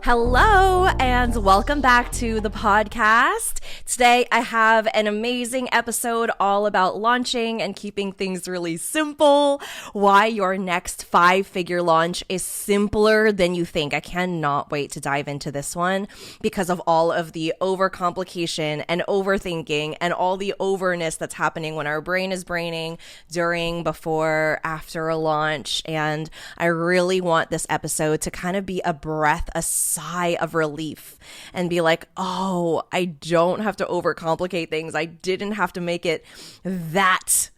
Hello and welcome back to the podcast. Today I have an amazing episode all about launching and keeping things really simple. Why your next 5-figure launch is simpler than you think. I cannot wait to dive into this one because of all of the overcomplication and overthinking and all the overness that's happening when our brain is braining during, before, after a launch. And I really want this episode to kind of be a breath, a sigh of relief and be like, oh, I don't have to overcomplicate things. I didn't have to make it that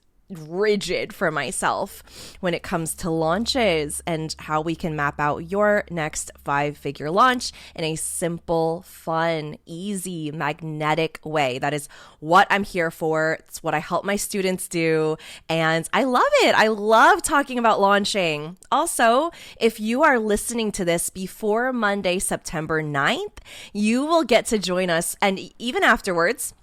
rigid for myself when it comes to launches and how we can map out your next 5-figure launch in a simple, fun, easy, magnetic way. That is what I'm here for. It's what I help my students do. And I love it. I love talking about launching. Also, if you are listening to this before Monday, September 9th, you will get to join us. And even afterwards,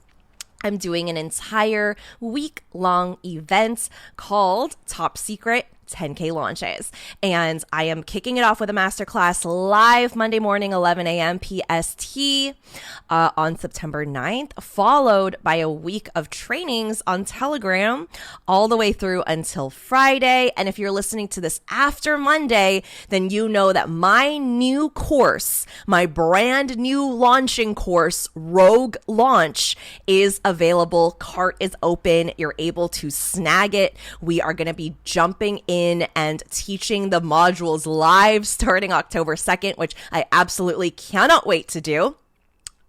I'm doing an entire week-long event called Top Secret 10K Launches. And I am kicking it off with a masterclass live Monday morning, 11 a.m. PST on September 9th, followed by a week of trainings on Telegram all the way through until Friday. And if you're listening to this after Monday, then you know that my new course, my brand new launching course, Rogue Launch, is available. Cart is open. You're able to snag it. We are going to be jumping in and teaching the modules live starting October 2nd, which I absolutely cannot wait to do.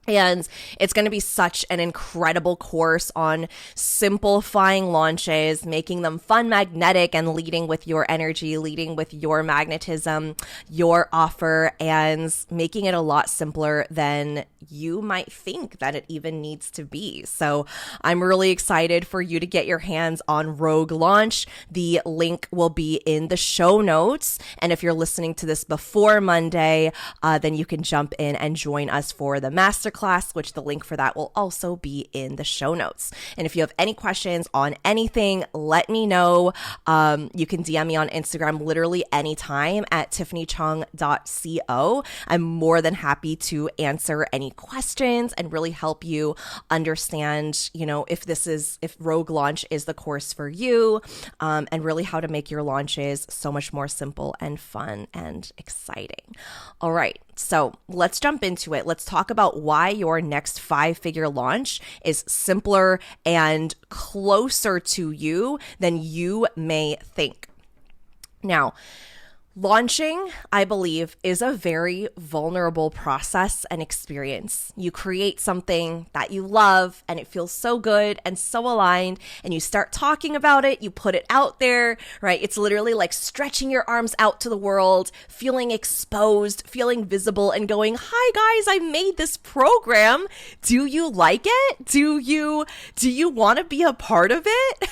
And it's going to be such an incredible course on simplifying launches, making them fun, magnetic, and leading with your energy, leading with your magnetism, your offer, and making it a lot simpler than you might think that it even needs to be. So I'm really excited for you to get your hands on Rogue Launch. The link will be in the show notes. And if you're listening to this before Monday, then you can jump in and join us for the masterclass, which the link for that will also be in the show notes. And if you have any questions on anything, let me know. You can DM me on Instagram literally anytime at tiffanychong.co. I'm more than happy to answer any questions and really help you understand, if Rogue Launch is the course for you, and really how to make your launches so much more simple and fun and exciting. All right. So let's jump into it. Let's talk about why your next 5-figure launch is simpler and closer to you than you may think. Now, launching, I believe, is a very vulnerable process and experience. You create something that you love and it feels so good and so aligned, and you start talking about it, you put it out there, right? It's literally like stretching your arms out to the world, feeling exposed, feeling visible, and going, hi guys, I made this program. Do you like it? Do you want to be a part of it?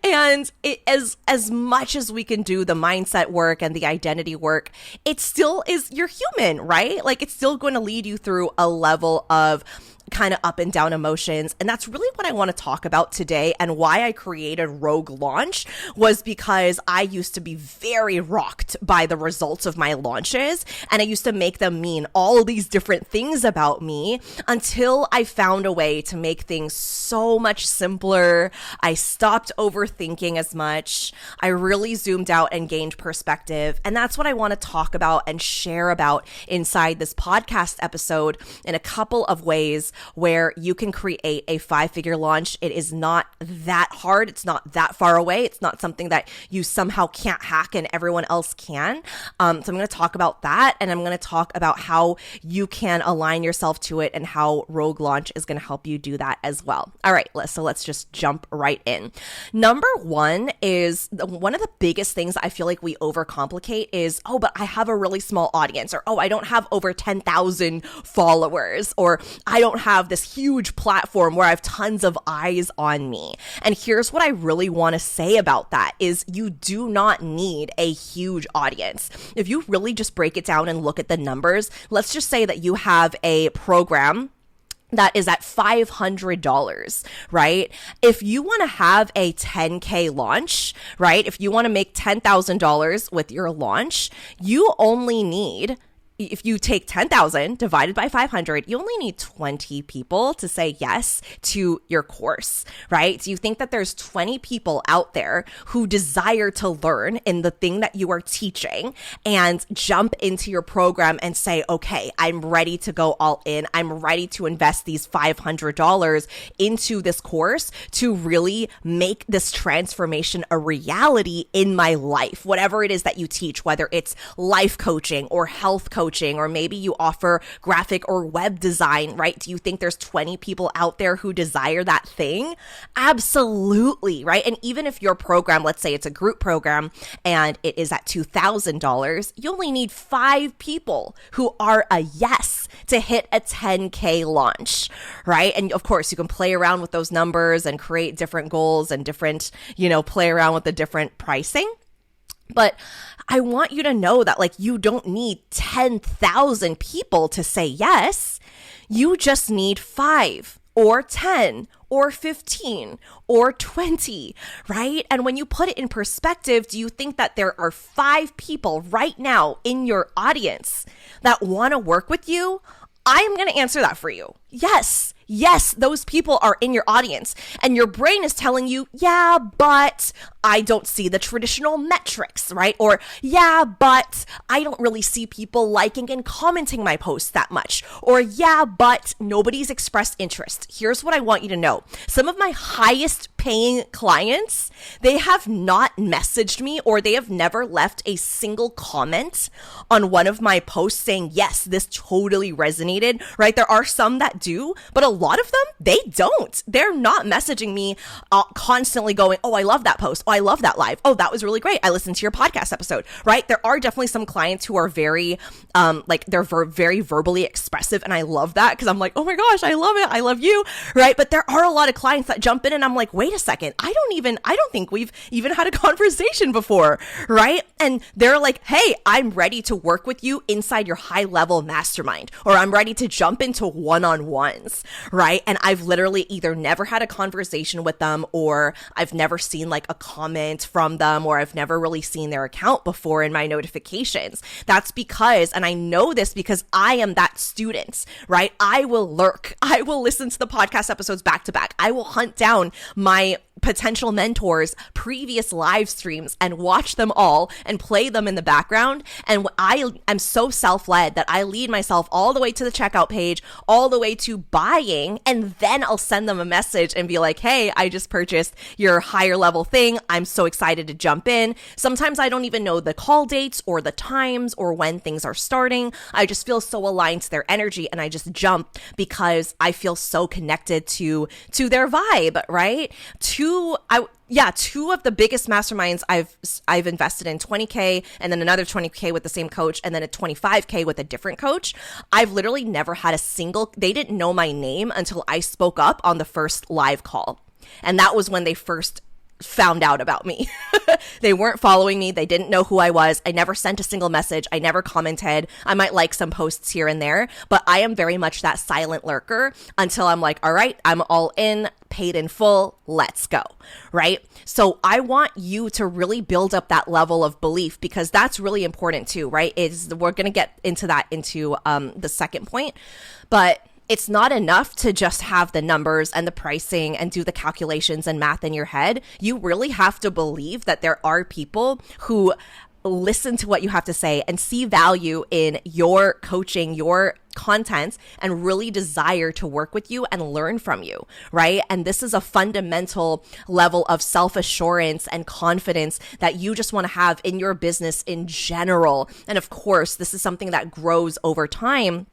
And as much as we can do the mindset work and the identity work, it still is, you're human, right? Like it's still going to lead you through a level of kind of up and down emotions. And that's really what I want to talk about today. And why I created Rogue Launch was because I used to be very rocked by the results of my launches. And I used to make them mean all these different things about me until I found a way to make things so much simpler. I stopped overthinking as much. I really zoomed out and gained perspective. And that's what I want to talk about and share about inside this podcast episode in a couple of ways where you can create a 5-figure launch. It is not that hard. It's not that far away. It's not something that you somehow can't hack and everyone else can. So I'm going to talk about that, and I'm going to talk about how you can align yourself to it and how Rogue Launch is going to help you do that as well. All right, so let's just jump right in. Number one is one of the biggest things I feel like we overcomplicate is, oh, but I have a really small audience, or, oh, I don't have over 10,000 followers, or I don't have this huge platform where I have tons of eyes on me. And here's what I really want to say about that is you do not need a huge audience. If you really just break it down and look at the numbers, let's just say that you have a program that is at $500, right? If you want to have a 10K launch, right? If you want to make $10,000 with your launch, you only need if you take 10,000 divided by 500, you only need 20 people to say yes to your course, right? So you think that there's 20 people out there who desire to learn in the thing that you are teaching and jump into your program and say, okay, I'm ready to go all in. I'm ready to invest these $500 into this course to really make this transformation a reality in my life, whatever it is that you teach, whether it's life coaching or health coaching, or maybe you offer graphic or web design, right? Do you think there's 20 people out there who desire that thing? Absolutely, right? And even if your program, let's say it's a group program and it is at $2,000, you only need 5 people who are a yes to hit a 10K launch, right? And of course, you can play around with those numbers and create different goals and different, play around with the different pricing. But I want you to know that you don't need 10,000 people to say yes. You just need 5 or 10 or 15 or 20, right? And when you put it in perspective, do you think that there are 5 people right now in your audience that want to work with you? I'm going to answer that for you. Yes, those people are in your audience, and your brain is telling you, yeah, but I don't see the traditional metrics, right? Or, yeah, but I don't really see people liking and commenting my posts that much. Or, yeah, but nobody's expressed interest. Here's what I want you to know. Some of my highest paying clients, they have not messaged me, or they have never left a single comment on one of my posts saying, yes, this totally resonated, right? There are some that do, but a lot of them, they don't. They're not messaging me constantly going, oh, I love that post. Oh, I love that live. Oh, that was really great. I listened to your podcast episode, right? There are definitely some clients who are very, very verbally expressive. And I love that because I'm like, oh my gosh, I love it. I love you, right? But there are a lot of clients that jump in and I'm like, wait a second. I don't think we've even had a conversation before, right? And they're like, hey, I'm ready to work with you inside your high level mastermind, or I'm ready to jump into one-on-ones, right? And I've literally either never had a conversation with them, or I've never seen a comment from them, or I've never really seen their account before in my notifications. That's because, and I know this because I am that student, right? I will lurk. I will listen to the podcast episodes back to back. I will hunt down my potential mentors' previous live streams and watch them all and play them in the background. And I am so self-led that I lead myself all the way to the checkout page, all the way to buying, and then I'll send them a message and be like, hey, I just purchased your higher level thing. I'm so excited to jump in. Sometimes I don't even know the call dates or the times or when things are starting. I just feel so aligned to their energy and I just jump because I feel so connected to their vibe, right? Two of the biggest masterminds I've invested in, 20K and then another 20K with the same coach and then a 25K with a different coach. I've literally never had they didn't know my name until I spoke up on the first live call. And that was when they first found out about me. They weren't following me. They didn't know who I was. I never sent a single message. I never commented. I might like some posts here and there, but I am very much that silent lurker until I'm like, all right, I'm all in, paid in full, let's go, right? So I want you to really build up that level of belief because that's really important too, right? We're going to get into that into the second point, but it's not enough to just have the numbers and the pricing and do the calculations and math in your head. You really have to believe that there are people who listen to what you have to say and see value in your coaching, your content, and really desire to work with you and learn from you, right? And this is a fundamental level of self-assurance and confidence that you just want to have in your business in general. And of course, this is something that grows over time.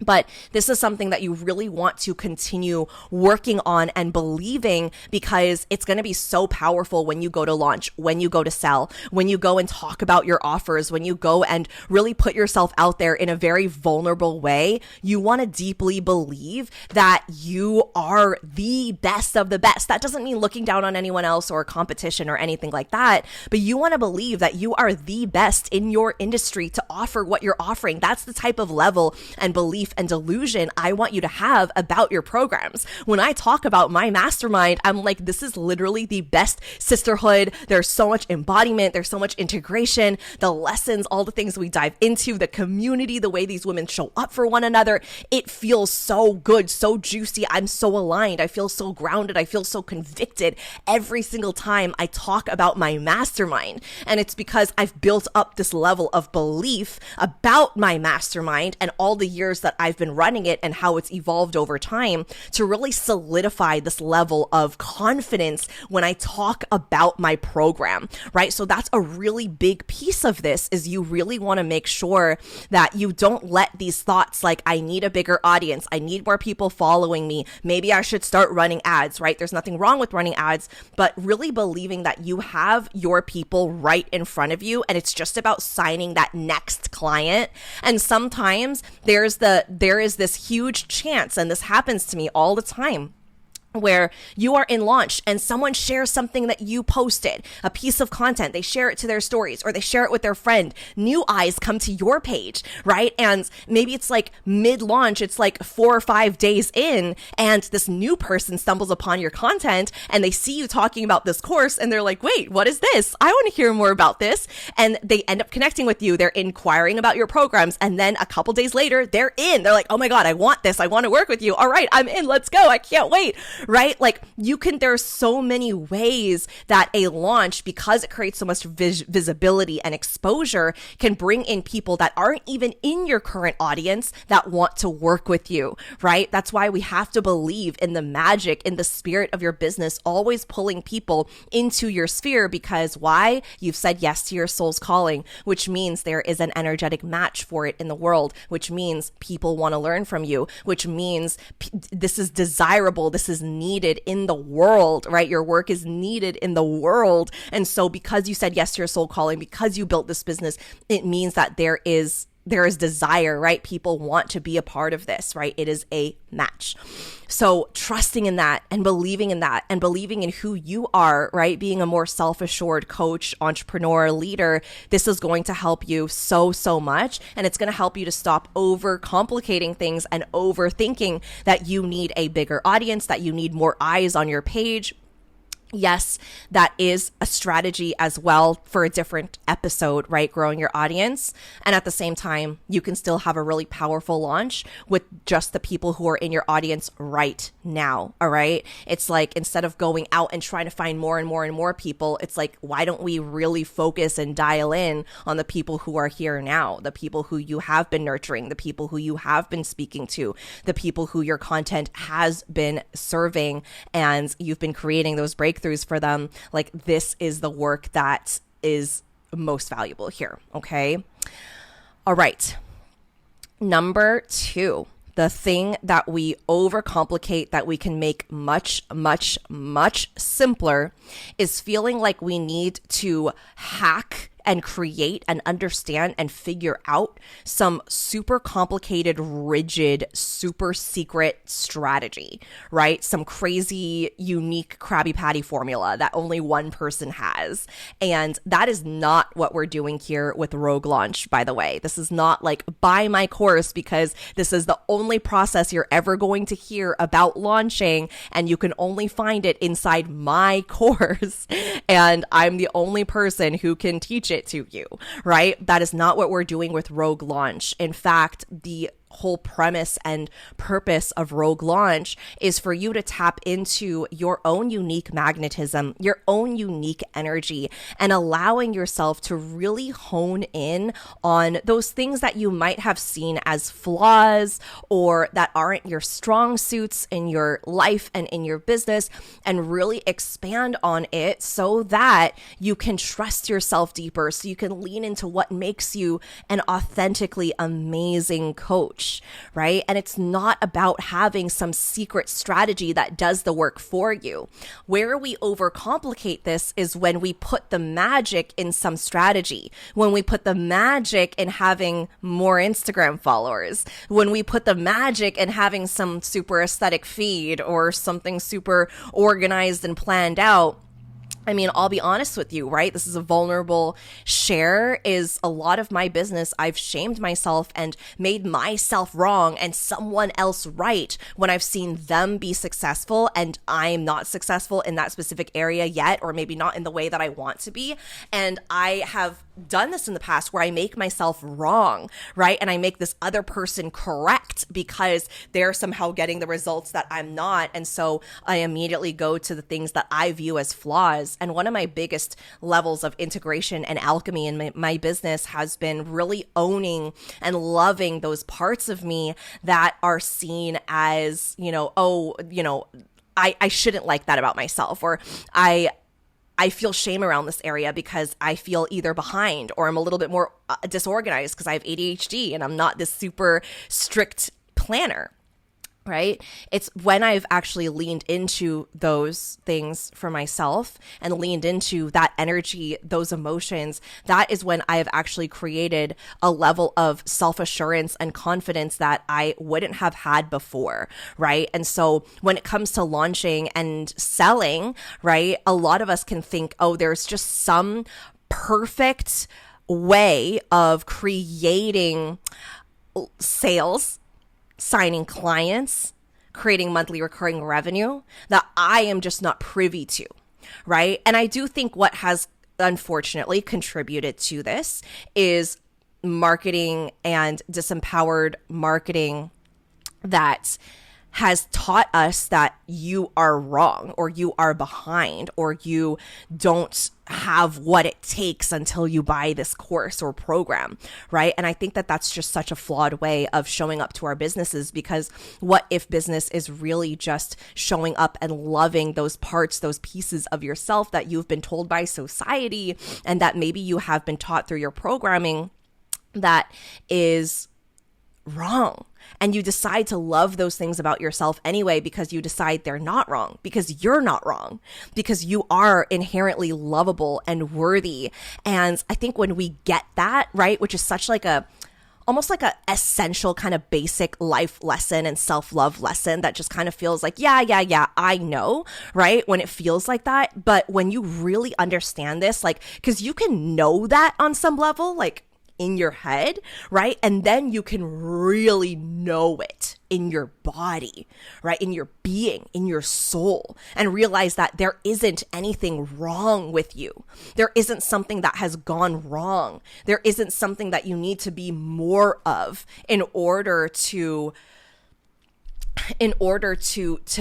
But this is something that you really want to continue working on and believing because it's going to be so powerful when you go to launch, when you go to sell, when you go and talk about your offers, when you go and really put yourself out there in a very vulnerable way. You want to deeply believe that you are the best of the best. That doesn't mean looking down on anyone else or competition or anything like that, but you want to believe that you are the best in your industry to offer what you're offering. That's the type of level and belief belief and delusion I want you to have about your programs. When I talk about my mastermind, I'm like, this is literally the best sisterhood. There's so much embodiment. There's so much integration, the lessons, all the things we dive into, the community, the way these women show up for one another. It feels so good, so juicy. I'm so aligned. I feel so grounded. I feel so convicted every single time I talk about my mastermind. And it's because I've built up this level of belief about my mastermind and all the years that I've been running it and how it's evolved over time to really solidify this level of confidence when I talk about my program, right? So that's a really big piece of this, is you really want to make sure that you don't let these thoughts like, I need a bigger audience, I need more people following me, maybe I should start running ads, right? There's nothing wrong with running ads, but really believing that you have your people right in front of you and it's just about signing that next client. And sometimes there is this huge chance, and this happens to me all the time, where you are in launch and someone shares something that you posted, a piece of content, they share it to their stories or they share it with their friend. New eyes come to your page, right? And maybe it's like mid-launch, it's like 4 or 5 days in, and this new person stumbles upon your content and they see you talking about this course and they're like, wait, what is this? I want to hear more about this. And they end up connecting with you. They're inquiring about your programs. And then a couple days later, they're in. They're like, oh my God, I want this. I want to work with you. All right, I'm in. Let's go. I can't wait. Right? Like there's so many ways that a launch, because it creates so much visibility and exposure, can bring in people that aren't even in your current audience that want to work with you, right? That's why we have to believe in the magic, in the spirit of your business, always pulling people into your sphere, because why? You've said yes to your soul's calling, which means there is an energetic match for it in the world, which means people want to learn from you, which means this is desirable, this is needed in the world, right? Your work is needed in the world. And so because you said yes to your soul calling, because you built this business, it means that there is desire, right? People want to be a part of this, right? It is a match. So trusting in that and believing in that and believing in who you are, right? Being a more self-assured coach, entrepreneur, leader, this is going to help you so much. And it's going to help you to stop over-complicating things and overthinking that you need a bigger audience, that you need more eyes on your page. Yes, that is a strategy as well for a different episode, right? Growing your audience. And at the same time, you can still have a really powerful launch with just the people who are in your audience right now. All right. It's like, instead of going out and trying to find more and more and more people, it's like, why don't we really focus and dial in on the people who are here now, the people who you have been nurturing, the people who you have been speaking to, the people who your content has been serving, and you've been creating those breakthroughs for them. Like, this is the work that is most valuable here. Okay. All right. Number 2, the thing that we overcomplicate that we can make much simpler is feeling like we need to hack and create and understand and figure out some super complicated, rigid, super secret strategy, right? Some crazy, unique Krabby Patty formula that only one person has. And that is not what we're doing here with Rogue Launch, by the way. This is not like, buy my course because this is the only process you're ever going to hear about launching, and you can only find it inside my course. And I'm the only person who can teach it to you, right? That is not what we're doing with Rogue Launch. In fact, the whole premise and purpose of Rogue Launch is for you to tap into your own unique magnetism, your own unique energy, and allowing yourself to really hone in on those things that you might have seen as flaws or that aren't your strong suits in your life and in your business, and really expand on it so that you can trust yourself deeper, so you can lean into what makes you an authentically amazing coach. Right? And it's not about having some secret strategy that does the work for you. Where we overcomplicate this is when we put the magic in some strategy, when we put the magic in having more Instagram followers, when we put the magic in having some super aesthetic feed or something super organized and planned out. I mean, I'll be honest with you, right? This is a vulnerable share. Is a lot of my business, I've shamed myself and made myself wrong and someone else right when I've seen them be successful and I'm not successful in that specific area yet, or maybe not in the way that I want to be. And I have done this in the past where I make myself wrong, right? And I make this other person correct because they're somehow getting the results that I'm not. And so I immediately go to the things that I view as flaws. And one of my biggest levels of integration and alchemy in my business has been really owning and loving those parts of me that are seen as, I shouldn't like that about myself, or I feel shame around this area because I feel either behind or I'm a little bit more disorganized because I have ADHD and I'm not this super strict planner, right? It's when I've actually leaned into those things for myself and leaned into that energy, those emotions, that is when I have actually created a level of self-assurance and confidence that I wouldn't have had before, right? And so when it comes to launching and selling, right, a lot of us can think, oh, there's just some perfect way of creating sales, signing clients, creating monthly recurring revenue that I am just not privy to, right? And I do think what has unfortunately contributed to this is marketing and disempowered marketing that has taught us that you are wrong or you are behind or you don't have what it takes until you buy this course or program, right? And I think that that's just such a flawed way of showing up to our businesses, because what if business is really just showing up and loving those parts, those pieces of yourself that you've been told by society and that maybe you have been taught through your programming that is wrong. And you decide to love those things about yourself anyway because you decide they're not wrong, because you're not wrong, because you are inherently lovable and worthy. And I think when we get that, right, which is such like almost like a essential kind of basic life lesson and self-love lesson that just kind of feels like, yeah, I know, right? When it feels like that. But when you really understand this, like, because you can know that on some level, like, in your head, right? And then you can really know it in your body, right? In your being, in your soul, and realize that there isn't anything wrong with you. There isn't something that has gone wrong. There isn't something that you need to be more of in order to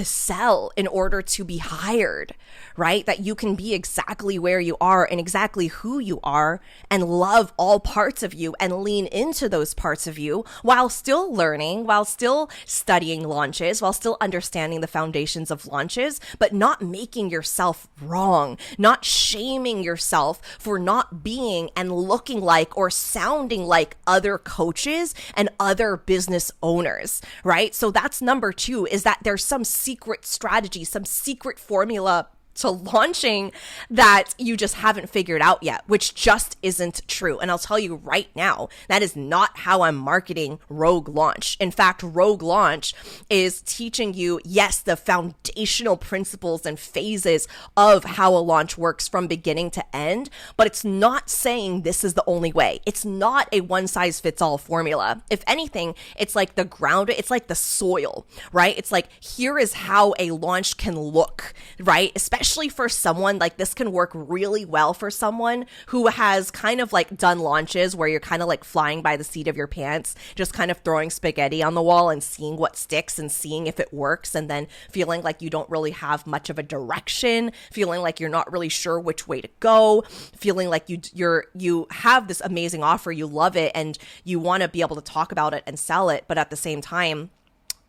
sell, in order to be hired, right? That you can be exactly where you are and exactly who you are and love all parts of you and lean into those parts of you while still learning, while still studying launches, while still understanding the foundations of launches, but not making yourself wrong, not shaming yourself for not being and looking like or sounding like other coaches and other business owners, right? So that's number two, is that there's some secret strategy, some secret formula to launching that you just haven't figured out yet, which just isn't true. And I'll tell you right now, that is not how I'm marketing Rogue Launch. In fact, Rogue Launch is teaching you, yes, the foundational principles and phases of how a launch works from beginning to end, but it's not saying this is the only way. It's not a one size fits all formula. If anything, it's like the ground, it's like the soil, right? It's like, here is how a launch can look, right? Especially for someone, like, this can work really well for someone who has kind of like done launches where you're kind of like flying by the seat of your pants, just kind of throwing spaghetti on the wall and seeing what sticks and seeing if it works, and then feeling like you don't really have much of a direction, feeling like you're not really sure which way to go, feeling like you have this amazing offer, you love it, and you want to be able to talk about it and sell it, but at the same time,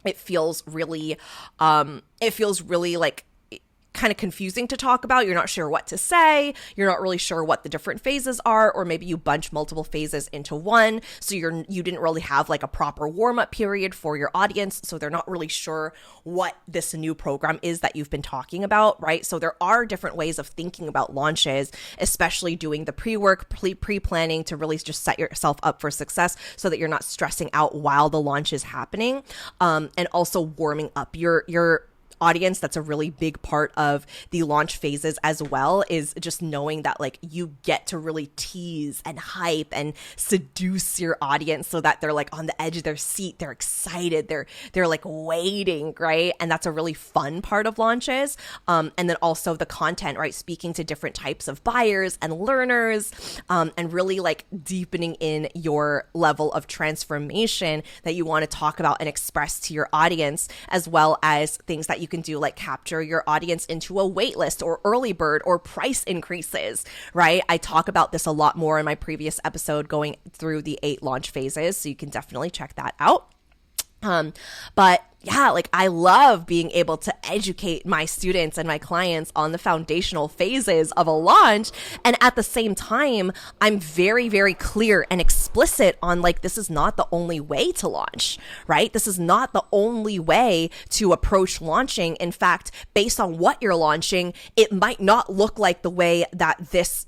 it feels really like kind of confusing to talk about. You're not sure what to say. You're not really sure what the different phases are, or maybe you bunch multiple phases into one. So you didn't really have like a proper warm-up period for your audience. So they're not really sure what this new program is that you've been talking about, right? So there are different ways of thinking about launches, especially doing the pre-work, pre-planning to really just set yourself up for success so that you're not stressing out while the launch is happening. And also warming up your audience, that's a really big part of the launch phases as well, is just knowing that like you get to really tease and hype and seduce your audience so that they're like on the edge of their seat, they're excited, they're like waiting, right? And that's a really fun part of launches. And then also the content, right? Speaking to different types of buyers and learners, and really like deepening in your level of transformation that you want to talk about and express to your audience, as well as things that you can do like capture your audience into a wait list or early bird or price increases, right? I talk about this a lot more in my previous episode going through the 8 launch phases, so you can definitely check that out. But yeah, like I love being able to educate my students and my clients on the foundational phases of a launch. And at the same time, I'm very, very clear and explicit on like, this is not the only way to launch, right? This is not the only way to approach launching. In fact, based on what you're launching, it might not look like the way that this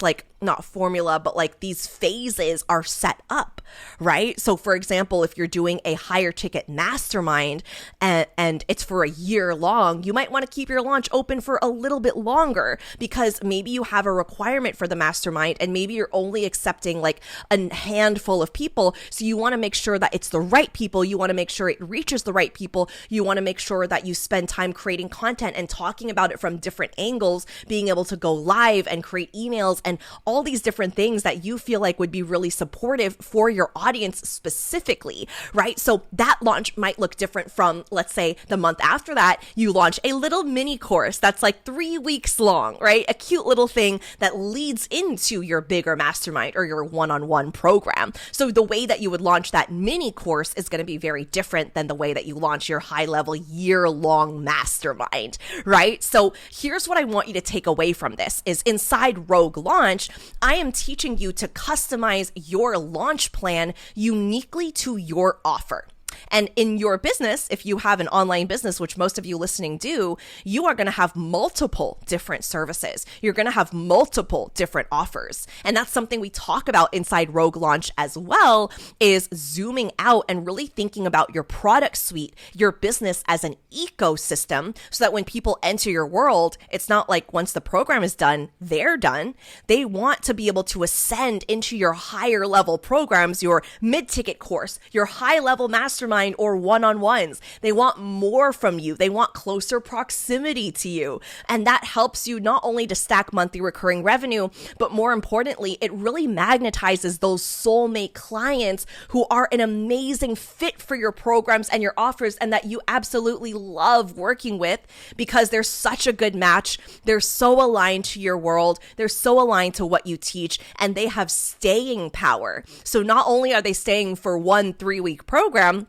like, not formula, but like these phases are set up, right? So for example, if you're doing a higher ticket mastermind and it's for a year long, you might want to keep your launch open for a little bit longer because maybe you have a requirement for the mastermind and maybe you're only accepting like a handful of people. So you want to make sure that it's the right people. You want to make sure it reaches the right people. You want to make sure that you spend time creating content and talking about it from different angles, being able to go live and create emails and all these different things that you feel like would be really supportive for your audience specifically, right? So that launch might look different from, let's say, the month after that, you launch a little mini course that's like 3 weeks long, right? A cute little thing that leads into your bigger mastermind or your one-on-one program. So the way that you would launch that mini course is going to be very different than the way that you launch your high-level year-long mastermind, right? So here's what I want you to take away from this is inside Rogue Launch, I am teaching you to customize your launch plan uniquely to your offer. And in your business, if you have an online business, which most of you listening do, you are going to have multiple different services. You're going to have multiple different offers. And that's something we talk about inside Rogue Launch as well, is zooming out and really thinking about your product suite, your business as an ecosystem, so that when people enter your world, it's not like once the program is done, they're done. They want to be able to ascend into your higher level programs, your mid-ticket course, your high level mastermind, or one-on-ones. They want more from you. They want closer proximity to you. And that helps you not only to stack monthly recurring revenue, but more importantly, it really magnetizes those soulmate clients who are an amazing fit for your programs and your offers and that you absolutely love working with because they're such a good match. They're so aligned to your world. They're so aligned to what you teach, and they have staying power. So not only are they staying for 1 3-week program,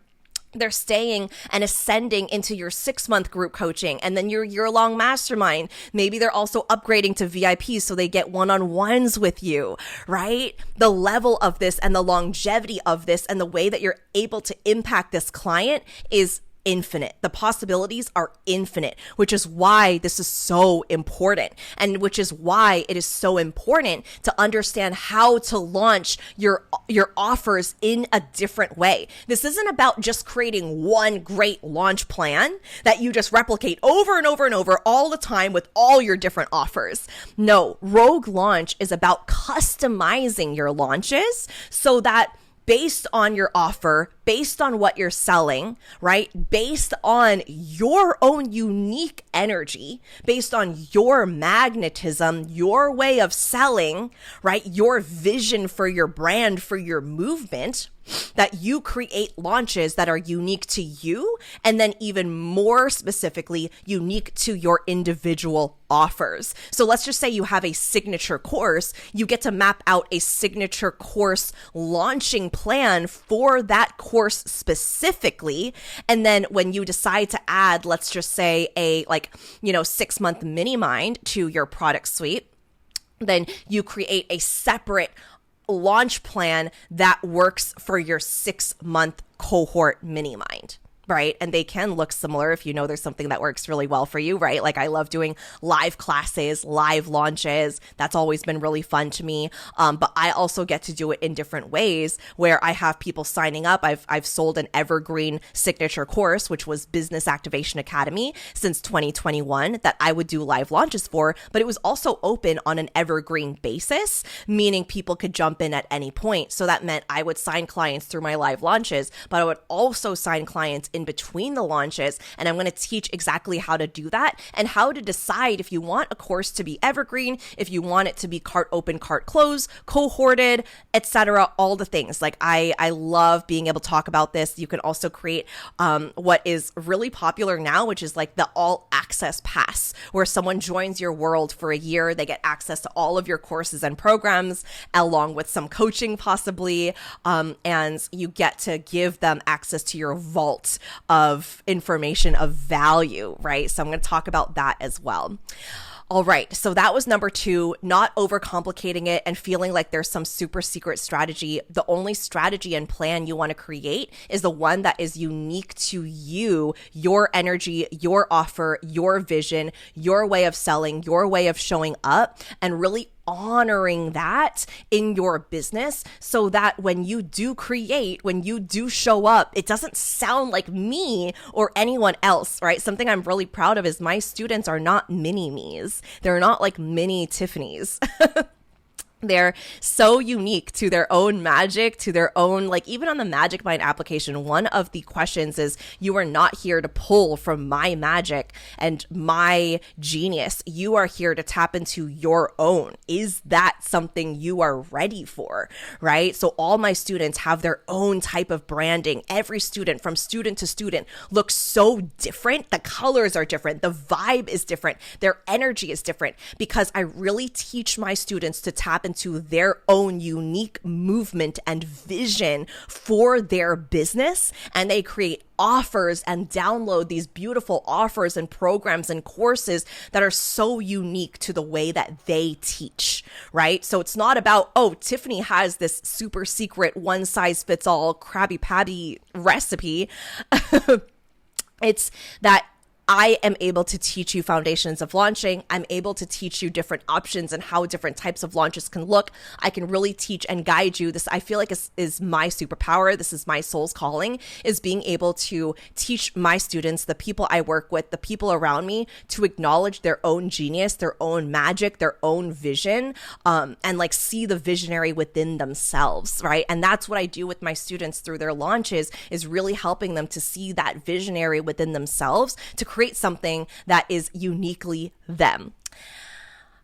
they're staying and ascending into your 6-month group coaching and then your year-long mastermind. Maybe they're also upgrading to VIP so they get one-on-ones with you, right? The level of this and the longevity of this and the way that you're able to impact this client is infinite. The possibilities are infinite, which is why this is so important, and which is why it is so important to understand how to launch your offers in a different way. This isn't about just creating one great launch plan that you just replicate over and over and over all the time with all your different offers. No, Rogue Launch is about customizing your launches so that based on your offer, based on what you're selling, right? Based on your own unique energy, based on your magnetism, your way of selling, right? Your vision for your brand, for your movement, that you create launches that are unique to you, and then even more specifically, unique to your individual offers. So let's just say you have a signature course, you get to map out a signature course launching plan for that course specifically. And then when you decide to add, let's just say a 6-month mini mind to your product suite, then you create a separate launch plan that works for your 6-month cohort mini mind. right? And they can look similar if you know there's something that works really well for you, right? Like I love doing live classes, live launches. That's always been really fun to me. But I also get to do it in different ways where I have people signing up. I've sold an evergreen signature course, which was Business Activation Academy since 2021 that I would do live launches for, but it was also open on an evergreen basis, meaning people could jump in at any point. So that meant I would sign clients through my live launches, but I would also sign clients in between the launches. And I'm going to teach exactly how to do that and how to decide if you want a course to be evergreen, if you want it to be cart open, cart close, cohorted, etc. All the things. Like I love being able to talk about this. You can also create what is really popular now, which is like the all access pass, where someone joins your world for a year. They get access to all of your courses and programs, along with some coaching possibly. And you get to give them access to your vault of information of value, right? So I'm going to talk about that as well. All right, so that was number 2, not overcomplicating it and feeling like there's some super secret strategy. The only strategy and plan you want to create is the one that is unique to you, your energy, your offer, your vision, your way of selling, your way of showing up, and really honoring that in your business so that when you do create, when you do show up, it doesn't sound like me or anyone else, right? Something I'm really proud of is my students are not mini me's. They're not like mini Tiffany's. They're so unique to their own magic, to their own, like even on the Magic Mind application, one of the questions is, you are not here to pull from my magic and my genius. You are here to tap into your own. Is that something you are ready for, right? So all my students have their own type of branding. Every student from student to student looks so different. The colors are different. The vibe is different. Their energy is different because I really teach my students to tap into their own unique movement and vision for their business, and they create offers and download these beautiful offers and programs and courses that are so unique to the way that they teach, right? So it's not about, oh, Tiffany has this super secret one size fits all Krabby Patty recipe. It's that I am able to teach you foundations of launching. I'm able to teach you different options and how different types of launches can look. I can really teach and guide you. This, I feel like, is my superpower. This is my soul's calling, is being able to teach my students, the people I work with, the people around me, to acknowledge their own genius, their own magic, their own vision, and like see the visionary within themselves, right? And that's what I do with my students through their launches, is really helping them to see that visionary within themselves, to create something that is uniquely them.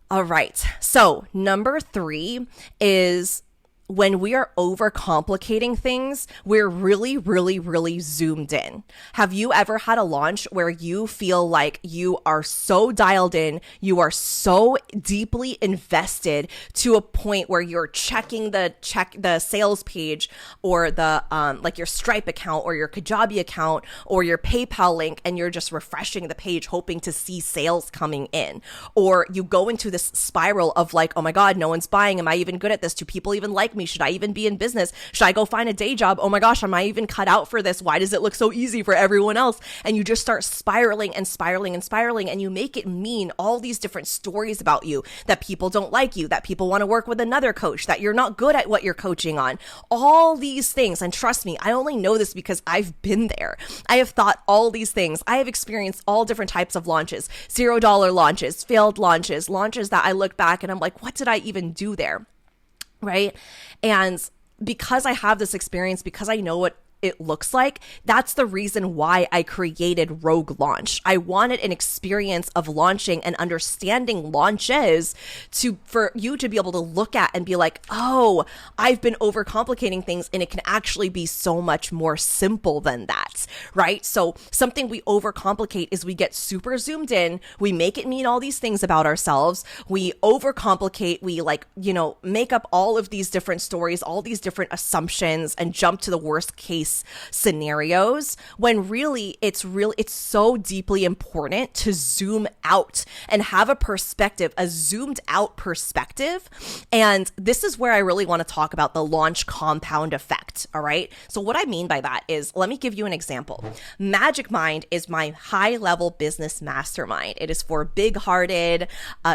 All right. So number 3 is, when we are overcomplicating things, we're really, really, really zoomed in. Have you ever had a launch where you feel like you are so dialed in, you are so deeply invested to a point where you're checking the sales page or the like your Stripe account or your Kajabi account or your PayPal link, and you're just refreshing the page hoping to see sales coming in? Or you go into this spiral of like, oh my God, no one's buying. Am I even good at this? Do people even like me? Should I even be in business? Should I go find a day job? Oh my gosh, am I even cut out for this? Why does it look so easy for everyone else? And you just start spiraling and spiraling and spiraling, and you make it mean all these different stories about you, that people don't like you, that people want to work with another coach, that you're not good at what you're coaching on, all these things. And trust me, I only know this because I've been there. I have thought all these things. I have experienced all different types of launches, $0 launches, failed launches, launches that I look back and I'm like, what did I even do there? Right? And because I have this experience, because I know what it looks like, that's the reason why I created Rogue Launch. I wanted an experience of launching and understanding launches for you to be able to look at and be like, oh, I've been overcomplicating things, and it can actually be so much more simple than that, right? So something we overcomplicate is we get super zoomed in, we make it mean all these things about ourselves, we overcomplicate, we make up all of these different stories, all these different assumptions, and jump to the worst case case scenarios, when really it's so deeply important to zoom out and have a perspective, a zoomed out perspective. And this is where I really want to talk about the launch compound effect. All right. So what I mean by that is, let me give you an example. Magic Mind is my high level business mastermind. It is for big hearted,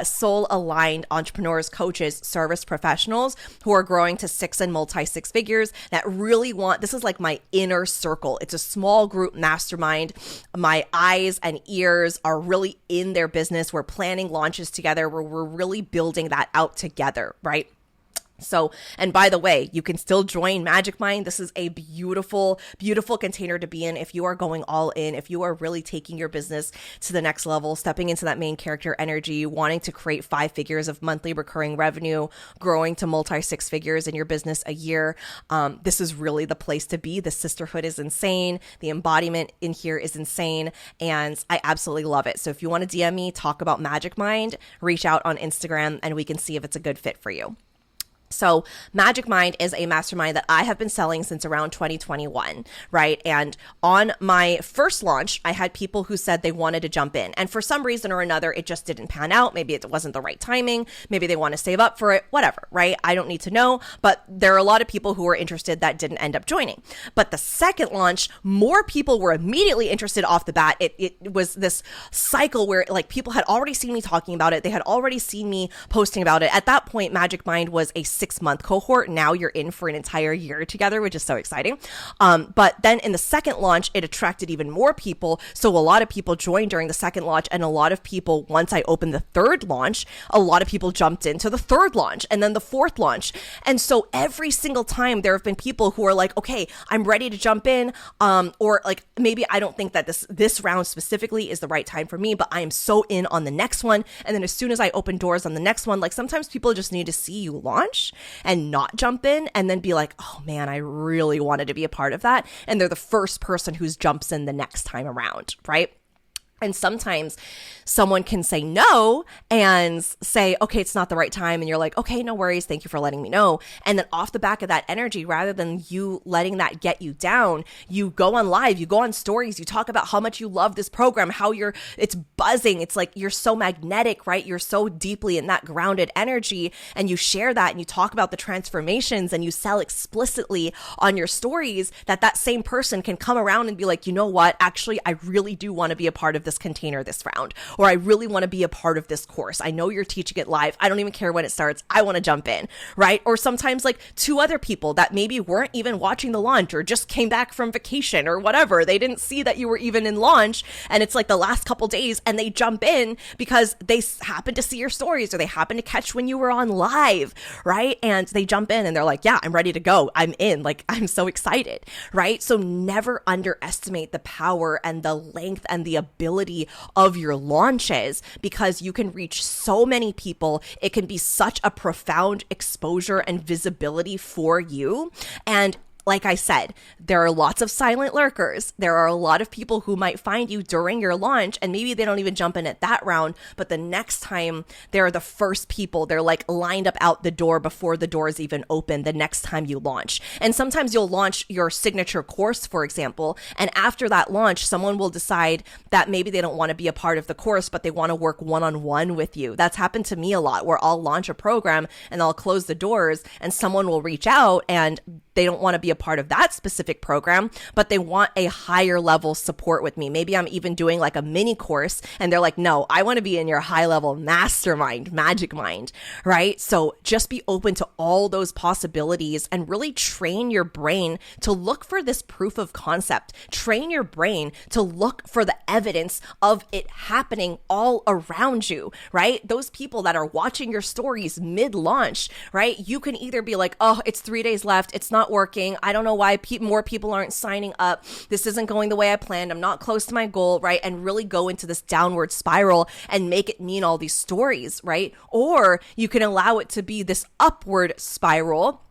soul aligned entrepreneurs, coaches, service professionals who are growing to six and multi six figures that really want, this is like my inner circle. It's a small group mastermind. My eyes and ears are really in their business. We're planning launches together, where we're really building that out together, right? So, and by the way, you can still join Magic Mind. This is a beautiful, beautiful container to be in if you are going all in, if you are really taking your business to the next level, stepping into that main character energy, wanting to create 5 figures of monthly recurring revenue, growing to multi 6 figures in your business a year. This is really the place to be. The sisterhood is insane. The embodiment in here is insane. And I absolutely love it. So if you want to DM me, talk about Magic Mind, reach out on Instagram and we can see if it's a good fit for you. So Magic Mind is a mastermind that I have been selling since around 2021, right? And on my first launch, I had people who said they wanted to jump in. And for some reason or another, it just didn't pan out. Maybe it wasn't the right timing. Maybe they want to save up for it, whatever, right? I don't need to know. But there are a lot of people who were interested that didn't end up joining. But the second launch, more people were immediately interested off the bat. It was this cycle where like people had already seen me talking about it. They had already seen me posting about it. At that point, Magic Mind was a 6-month cohort. Now you're in for an entire year together, which is so exciting. But then in the second launch, it attracted even more people. So a lot of people joined during the second launch, and a lot of people, once I opened the third launch, a lot of people jumped into the third launch and then the fourth launch. And so every single time there have been people who are like, okay, I'm ready to jump in. Or like, maybe I don't think that this round specifically is the right time for me, but I am so in on the next one. And then as soon as I open doors on the next one, like sometimes people just need to see you launch and not jump in and then be like, oh man, I really wanted to be a part of that. And they're the first person who jumps in the next time around, right? And sometimes someone can say no and say, okay, it's not the right time. And you're like, okay, no worries. Thank you for letting me know. And then off the back of that energy, rather than you letting that get you down, you go on live, you go on stories, you talk about how much you love this program, how it's buzzing. It's like, you're so magnetic, right? You're so deeply in that grounded energy, and you share that and you talk about the transformations and you sell explicitly on your stories, that same person can come around and be like, you know what? Actually, I really do want to be a part of this container this round, or I really want to be a part of this course. I know you're teaching it live. I don't even care when it starts. I want to jump in, right? Or sometimes like 2 other people that maybe weren't even watching the launch or just came back from vacation or whatever. They didn't see that you were even in launch, and it's like the last couple days, and they jump in because they happen to see your stories or they happen to catch when you were on live, right? And they jump in and they're like, yeah, I'm ready to go. I'm in. Like, I'm so excited, right? So never underestimate the power and the length and the ability of your launches, because you can reach so many people. It can be such a profound exposure and visibility for you. And like I said, there are lots of silent lurkers. There are a lot of people who might find you during your launch, and maybe they don't even jump in at that round, but the next time they're the first people. They're like lined up out the door before the doors even open the next time you launch. And sometimes you'll launch your signature course, for example, and after that launch, someone will decide that maybe they don't want to be a part of the course, but they want to work one-on-one with you. That's happened to me a lot, where I'll launch a program and I'll close the doors and someone will reach out and they don't want to be a part of that specific program, but they want a higher level support with me. Maybe I'm even doing like a mini course and they're like, no, I want to be in your high level mastermind, Magic Mind, right? So just be open to all those possibilities and really train your brain to look for this proof of concept. Train your brain to look for the evidence of it happening all around you, right? Those people that are watching your stories mid-launch, right? You can either be like, oh, it's 3 days left. It's not working. I don't know why more people aren't signing up. This isn't going the way I planned. I'm not close to my goal, right? And really go into this downward spiral and make it mean all these stories, right? Or you can allow it to be this upward spiral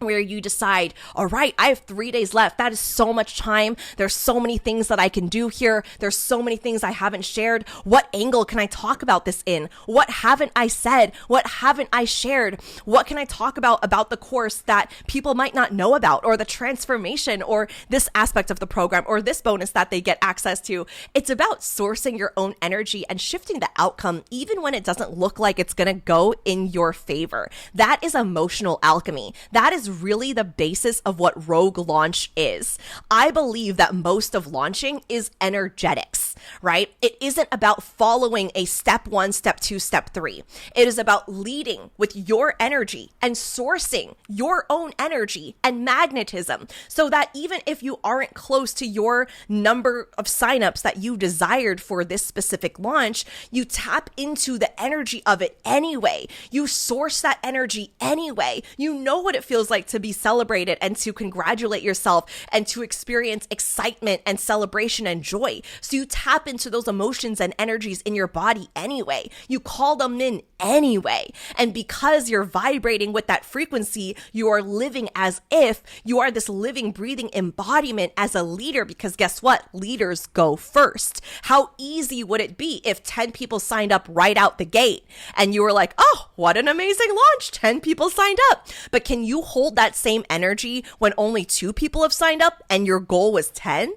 where you decide, all right, I have 3 days left. That is so much time. There's so many things that I can do here. There's so many things I haven't shared. What angle can I talk about this in? What haven't I said? What haven't I shared? What can I talk about the course that people might not know about, or the transformation, or this aspect of the program, or this bonus that they get access to? It's about sourcing your own energy and shifting the outcome, even when it doesn't look like it's going to go in your favor. That is emotional alchemy. That is really the basis of what Rogue Launch is. I believe that most of launching is energetics, right? It isn't about following a step 1, step 2, step 3. It is about leading with your energy and sourcing your own energy and magnetism, so that even if you aren't close to your number of signups that you desired for this specific launch, you tap into the energy of it anyway. You source that energy anyway. You know what it feels like to be celebrated and to congratulate yourself and to experience excitement and celebration and joy. So you tap into those emotions and energies in your body anyway. You call them in anyway. And because you're vibrating with that frequency, you are living as if you are this living, breathing embodiment as a leader, because guess what? Leaders go first. How easy would it be if 10 people signed up right out the gate and you were like, oh, what an amazing launch. 10 people signed up. But can you hold that same energy when only 2 people have signed up and your goal was 10?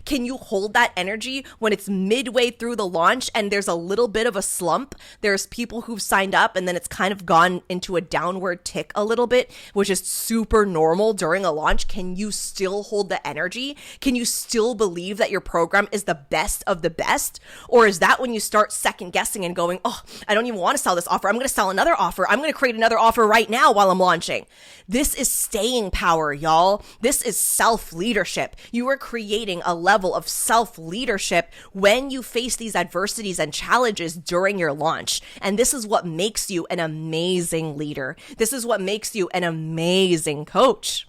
Can you hold that energy when it's midway through the launch and there's a little bit of a slump? There's people who've signed up and then it's kind of gone into a downward tick a little bit, which is super normal during a launch. Can you still hold the energy? Can you still believe that your program is the best of the best? Or is that when you start second guessing and going, oh, I don't even want to sell this offer. I'm going to sell another offer. I'm going to create another offer right now while I'm launching. This is staying power, y'all. This is self-leadership. You are creating a level of self-leadership when you face these adversities and challenges during your launch. And this is what makes you an amazing leader. This is what makes you an amazing coach.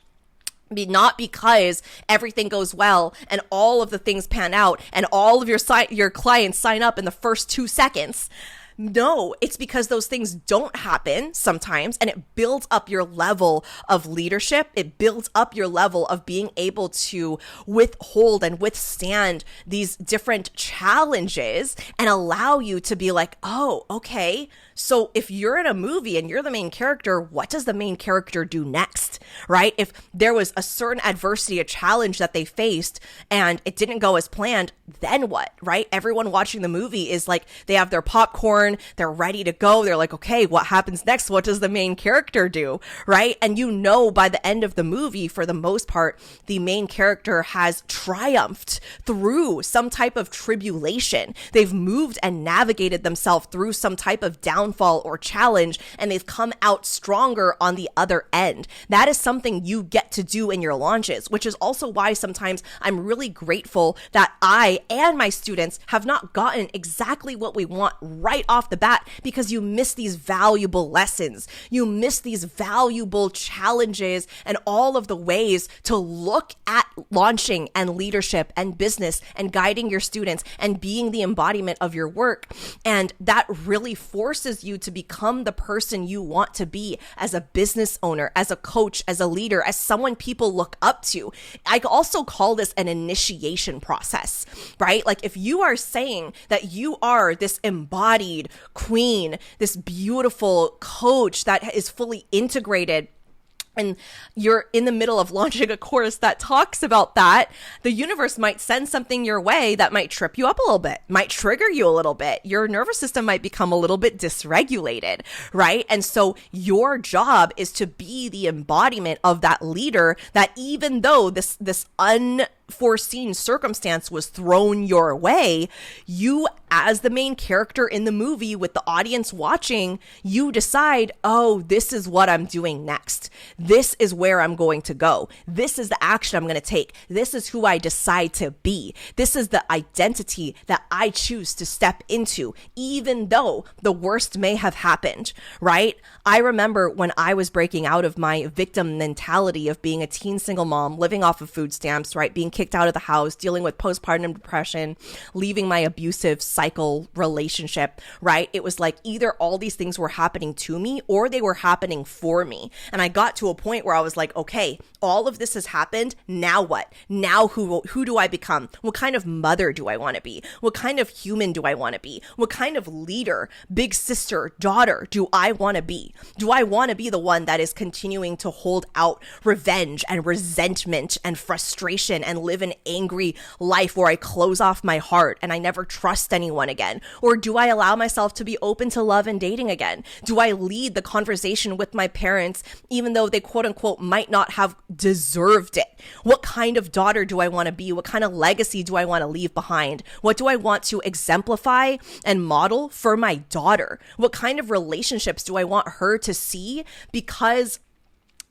Not because everything goes well and all of the things pan out and all of your clients sign up in the first 2 seconds. No, it's because those things don't happen sometimes, and it builds up your level of leadership. It builds up your level of being able to withhold and withstand these different challenges and allow you to be like, oh, okay. So if you're in a movie and you're the main character, what does the main character do next, right? If there was a certain adversity, a challenge that they faced and it didn't go as planned, then what, right? Everyone watching the movie is like, they have their popcorn, they're ready to go. They're like, okay, what happens next? What does the main character do, right? And you know, by the end of the movie, for the most part, the main character has triumphed through some type of tribulation. They've moved and navigated themselves through some type of downfall or challenge, and they've come out stronger on the other end. That is something you get to do in your launches, which is also why sometimes I'm really grateful that I and my students have not gotten exactly what we want right off the bat, because you miss these valuable lessons. You miss these valuable challenges and all of the ways to look at launching and leadership and business and guiding your students and being the embodiment of your work. And that really forces you to become the person you want to be as a business owner, as a coach, as a leader, as someone people look up to. I also call this an initiation process, right? Like if you are saying that you are this embodied queen, this beautiful coach that is fully integrated, and you're in the middle of launching a course that talks about that, the universe might send something your way that might trip you up a little bit, might trigger you a little bit. Your nervous system might become a little bit dysregulated, right? And so your job is to be the embodiment of that leader, that even though this unforeseen circumstance was thrown your way, you, as the main character in the movie with the audience watching, you decide, oh, this is what I'm doing next. This is where I'm going to go. This is the action I'm going to take. This is who I decide to be. This is the identity that I choose to step into, even though the worst may have happened, right? I remember when I was breaking out of my victim mentality of being a teen single mom, living off of food stamps, right? Being kicked kicked out of the house, dealing with postpartum depression, leaving my abusive cycle relationship, right? It was like either all these things were happening to me or they were happening for me. And I got to a point where I was like, okay, all of this has happened. Now what? Now who do I become? What kind of mother do I want to be? What kind of human do I want to be? What kind of leader, big sister, daughter do I want to be? Do I want to be the one that is continuing to hold out revenge and resentment and frustration and live an angry life where I close off my heart and I never trust anyone again? Or do I allow myself to be open to love and dating again? Do I lead the conversation with my parents even though they quote unquote might not have deserved it? What kind of daughter do I want to be? What kind of legacy do I want to leave behind? What do I want to exemplify and model for my daughter? What kind of relationships do I want her to see because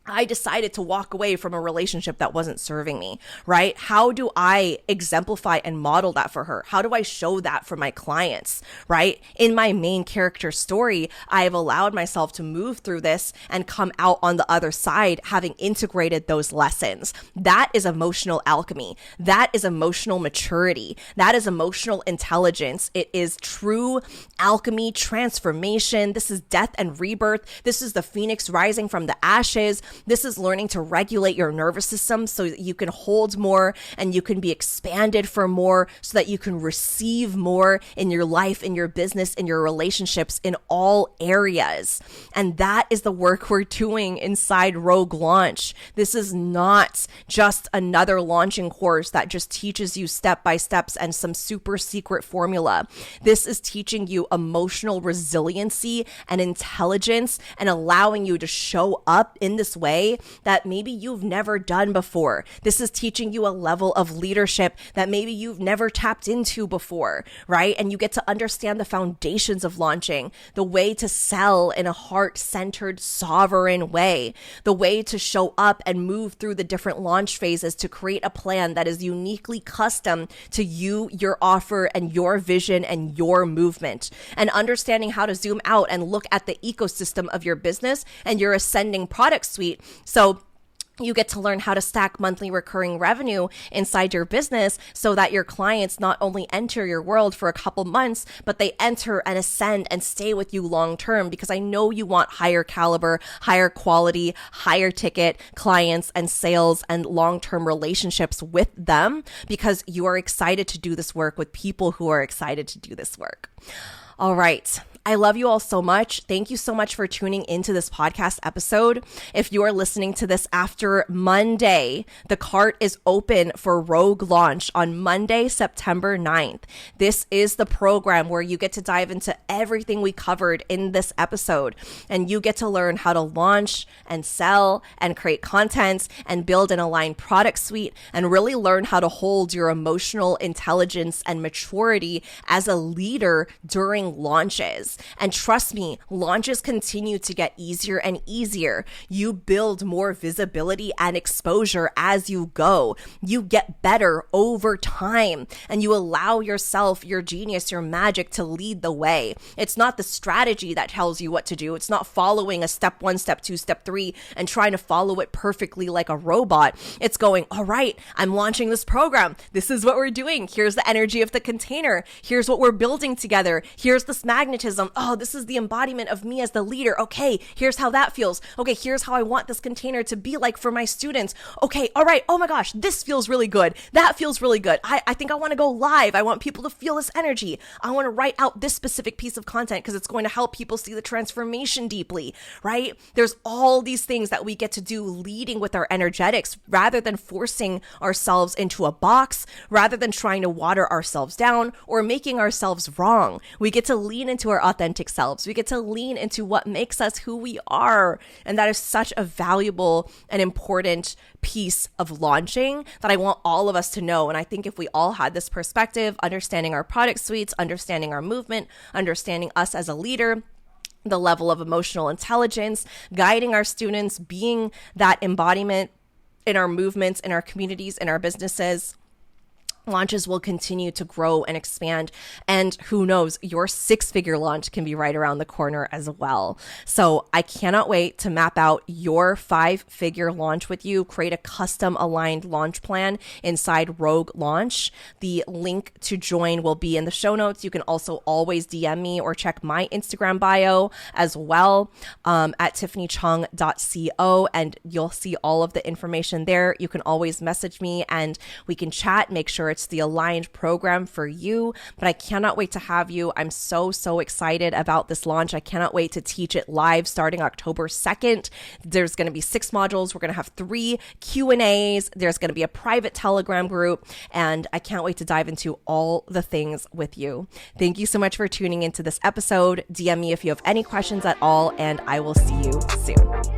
I decided to walk away from a relationship that wasn't serving me, right? How do I exemplify and model that for her? How do I show that for my clients, right? In my main character story, I have allowed myself to move through this and come out on the other side, having integrated those lessons. That is emotional alchemy. That is emotional maturity. That is emotional intelligence. It is true alchemy, transformation. This is death and rebirth. This is the phoenix rising from the ashes. This is learning to regulate your nervous system so that you can hold more and you can be expanded for more, so that you can receive more in your life, in your business, in your relationships, in all areas. And that is the work we're doing inside Rogue Launch. This is not just another launching course that just teaches you step by steps and some super secret formula. This is teaching you emotional resiliency and intelligence and allowing you to show up in this way that maybe you've never done before. This is teaching you a level of leadership that maybe you've never tapped into before, right? And you get to understand the foundations of launching, the way to sell in a heart-centered, sovereign way, the way to show up and move through the different launch phases to create a plan that is uniquely custom to you, your offer, and your vision and your movement, and understanding how to zoom out and look at the ecosystem of your business and your ascending product suite. So you get to learn how to stack monthly recurring revenue inside your business so that your clients not only enter your world for a couple months, but they enter and ascend and stay with you long term, because I know you want higher caliber, higher quality, higher ticket clients and sales and long-term relationships with them, because you are excited to do this work with people who are excited to do this work. All right. I love you all so much. Thank you so much for tuning into this podcast episode. If you are listening to this after Monday, the cart is open for Rogue Launch on Monday, September 9th. This is the program where you get to dive into everything we covered in this episode, and you get to learn how to launch and sell and create content and build an aligned product suite and really learn how to hold your emotional intelligence and maturity as a leader during launches. And trust me, launches continue to get easier and easier. You build more visibility and exposure as you go. You get better over time, and you allow yourself, your genius, your magic to lead the way. It's not the strategy that tells you what to do. It's not following a step 1, step 2, step 3 and trying to follow it perfectly like a robot. It's going, all right, I'm launching this program. This is what we're doing. Here's the energy of the container. Here's what we're building together. Here's this magnetism. Oh, this is the embodiment of me as the leader. Okay, here's how that feels. Okay, here's how I want this container to be like for my students. Okay, all right. Oh my gosh, this feels really good. That feels really good. I think I want to go live. I want people to feel this energy. I want to write out this specific piece of content because it's going to help people see the transformation deeply, right? There's all these things that we get to do leading with our energetics rather than forcing ourselves into a box, rather than trying to water ourselves down or making ourselves wrong. We get to lean into our authentic selves. We get to lean into what makes us who we are. And that is such a valuable and important piece of launching that I want all of us to know. And I think if we all had this perspective, understanding our product suites, understanding our movement, understanding us as a leader, the level of emotional intelligence, guiding our students, being that embodiment in our movements, in our communities, in our businesses, launches will continue to grow and expand. And who knows, your 6-figure launch can be right around the corner as well. So I cannot wait to map out your 5-figure launch with you, create a custom aligned launch plan inside Rogue Launch. The link to join will be in the show notes. You can also always DM me or check my Instagram bio as well, at tiffanychung.co, and you'll see all of the information there. You can always message me and we can chat, make sure it's the aligned program for you. But I cannot wait to have you. I'm so excited about this launch. I cannot wait to teach it live starting October 2nd. There's going to be 6 modules. We're going to have 3 Q&As. There's going to be a private Telegram group, and I can't wait to dive into all the things with you. Thank you so much for tuning into this episode. DM me if you have any questions at all, and I will see you soon.